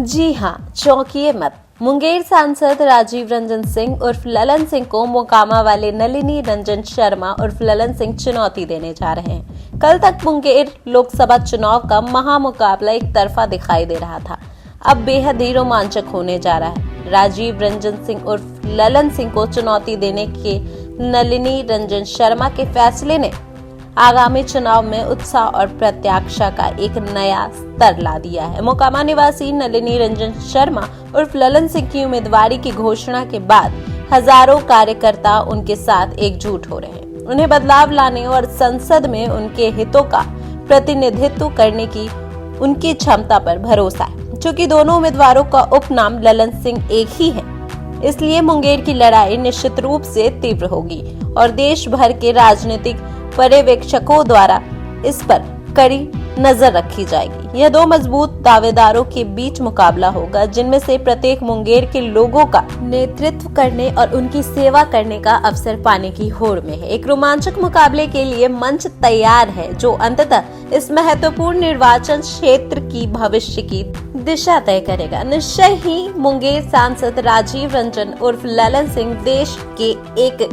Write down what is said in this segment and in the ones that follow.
जी हां, चौंकिए मत। मुंगेर सांसद राजीव रंजन सिंह उर्फ ललन सिंह को मोकामा वाले नलिनी रंजन शर्मा उर्फ ललन सिंह चुनौती देने जा रहे हैं। कल तक मुंगेर लोकसभा चुनाव का महामुकाबला एक तरफा दिखाई दे रहा था, अब बेहद ही रोमांचक होने जा रहा है। राजीव रंजन सिंह उर्फ ललन सिंह को चुनौती देने के नलिनी रंजन शर्मा के फैसले ने आगामी चुनाव में उत्साह और प्रत्याशा का एक नया स्तर ला दिया है। मोकामा निवासी नलिनी रंजन शर्मा उर्फ ललन सिंह की उम्मीदवारी की घोषणा के बाद हजारों कार्यकर्ता उनके साथ एकजुट हो रहे हैं। उन्हें बदलाव लाने और संसद में उनके हितों का प्रतिनिधित्व करने की उनकी क्षमता पर भरोसा है। चूंकि दोनों उम्मीदवारों का उपनाम ललन सिंह एक ही है, इसलिए मुंगेर की लड़ाई निश्चित रूप से तीव्र होगी और देश भर के राजनीतिक पर्यवेक्षकों द्वारा इस पर कड़ी नजर रखी जाएगी। यह दो मजबूत दावेदारों के बीच मुकाबला होगा, जिनमें से प्रत्येक मुंगेर के लोगों का नेतृत्व करने और उनकी सेवा करने का अवसर पाने की होड़ में है। एक रोमांचक मुकाबले के लिए मंच तैयार है, जो अंततः इस महत्वपूर्ण निर्वाचन क्षेत्र की भविष्य की दिशा तय करेगा। निश्चय ही मुंगेर सांसद राजीव रंजन उर्फ ललन सिंह देश के एक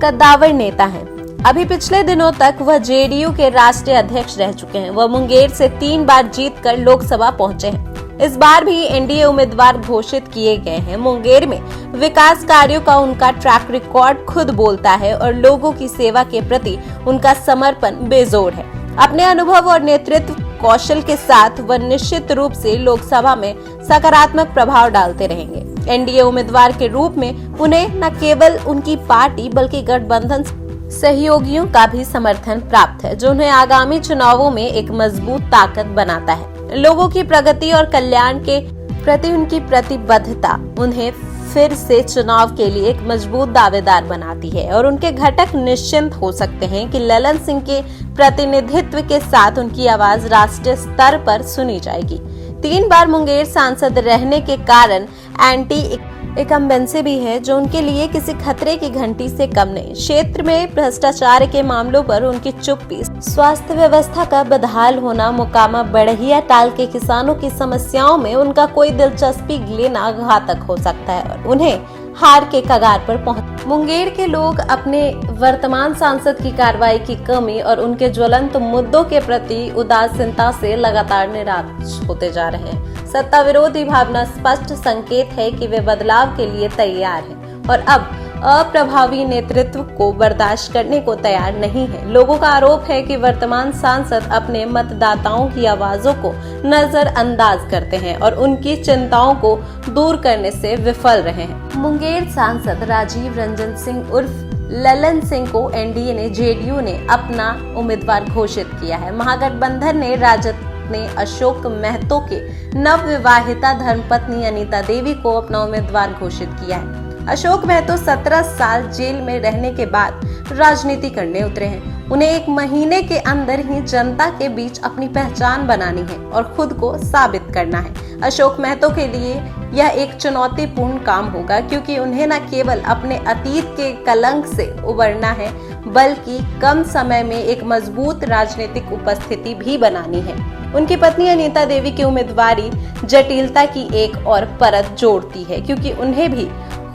कद्दावर नेता हैं। अभी पिछले दिनों तक वह जेडीयू के राष्ट्रीय अध्यक्ष रह चुके हैं। वह मुंगेर से 3 बार जीतकर लोकसभा पहुंचे हैं। इस बार भी एनडीए उम्मीदवार घोषित किए गए हैं। मुंगेर में विकास कार्यों का उनका ट्रैक रिकॉर्ड खुद बोलता है और लोगों की सेवा के प्रति उनका समर्पण बेजोड़ है। अपने अनुभव और नेतृत्व कौशल के साथ वह निश्चित रूप से लोकसभा में सकारात्मक प्रभाव डालते रहेंगे। एनडीए उम्मीदवार के रूप में उन्हें न केवल उनकी पार्टी बल्कि गठबंधन सहयोगियों का भी समर्थन प्राप्त है, जो उन्हें आगामी चुनावों में एक मजबूत ताकत बनाता है। लोगों की प्रगति और कल्याण के प्रति उनकी प्रतिबद्धता उन्हें फिर से चुनाव के लिए एक मजबूत दावेदार बनाती है और उनके घटक निश्चिंत हो सकते हैं कि ललन सिंह के प्रतिनिधित्व के साथ उनकी आवाज राष्ट्रीय स्तर पर सुनी जाएगी। 3 बार मुंगेर सांसद रहने के कारण एंटी इनकम्बेंसी भी है, जो उनके लिए किसी खतरे की घंटी से कम नहीं। क्षेत्र में भ्रष्टाचार के मामलों पर उनकी चुप्पी, स्वास्थ्य व्यवस्था का बदहाल होना, मोकामा बढ़िया टाल के किसानों की समस्याओं में उनका कोई दिलचस्पी लेना घातक हो सकता है और उन्हें हार के कगार पर पहुंच। मुंगेर के लोग अपने वर्तमान सांसद की कार्रवाई की कमी और उनके ज्वलंत मुद्दों के प्रति उदासीनता से लगातार निराश होते जा रहे हैं। सत्ता विरोधी भावना स्पष्ट संकेत है कि वे बदलाव के लिए तैयार हैं और अब अप्रभावी नेतृत्व को बर्दाश्त करने को तैयार नहीं है। लोगों का आरोप है कि वर्तमान सांसद अपने मतदाताओं की आवाजों को नजरअंदाज करते हैं और उनकी चिंताओं को दूर करने से विफल रहे हैं। मुंगेर सांसद राजीव रंजन सिंह उर्फ ललन सिंह को एनडीए ने जेडीयू ने अपना उम्मीदवार घोषित किया है। महागठबंधन ने राजद ने अशोक महतो के नवविवाहिता धर्मपत्नी अनीता देवी को अपना उम्मीदवार घोषित किया है। अशोक महतो 17 साल जेल में रहने के बाद राजनीति करने उतरे हैं। उन्हें 1 महीने के अंदर ही जनता के बीच अपनी पहचान बनानी है और खुद को साबित करना है। अशोक महतो के लिए यह एक चुनौतीपूर्ण काम होगा, क्योंकि उन्हें न केवल अपने अतीत के कलंक से उबरना है, बल्कि कम समय में एक मजबूत राजनीतिक उपस्थिति भी बनानी है। उनकी पत्नी अनीता देवी की उम्मीदवारी जटिलता की एक और परत जोड़ती है, क्योंकि उन्हें भी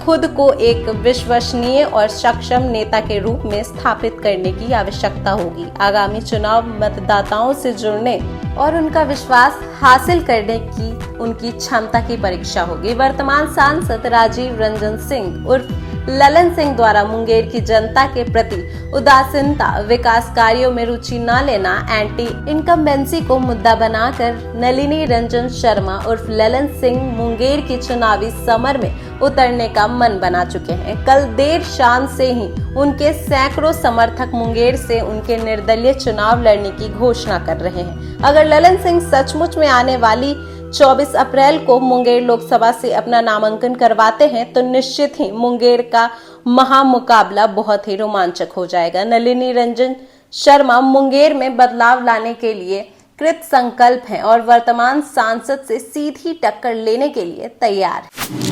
खुद को एक विश्वसनीय और सक्षम नेता के रूप में स्थापित करने की आवश्यकता होगी। आगामी चुनाव मतदाताओं से जुड़ने और उनका विश्वास हासिल करने की उनकी क्षमता की परीक्षा होगी। वर्तमान सांसद राजीव रंजन सिंह उर्फ ललन सिंह द्वारा मुंगेर की जनता के प्रति उदासीनता, विकास कार्यों में रुचि न लेना, एंटी इनकम्बेंसी को मुद्दा बनाकर नलिनी रंजन शर्मा उर्फ ललन सिंह मुंगेर की चुनावी समर में उतरने का मन बना चुके हैं। कल देर शाम से ही उनके सैकड़ों समर्थक मुंगेर से उनके निर्दलीय चुनाव लड़ने की घोषणा कर रहे हैं। अगर ललन सिंह सचमुच में आने वाली 24 अप्रैल को मुंगेर लोकसभा से अपना नामांकन करवाते हैं, तो निश्चित ही मुंगेर का महामुकाबला बहुत ही रोमांचक हो जाएगा। नलिनी रंजन शर्मा मुंगेर में बदलाव लाने के लिए कृत संकल्प हैं और वर्तमान सांसद से सीधी टक्कर लेने के लिए तैयार हैं।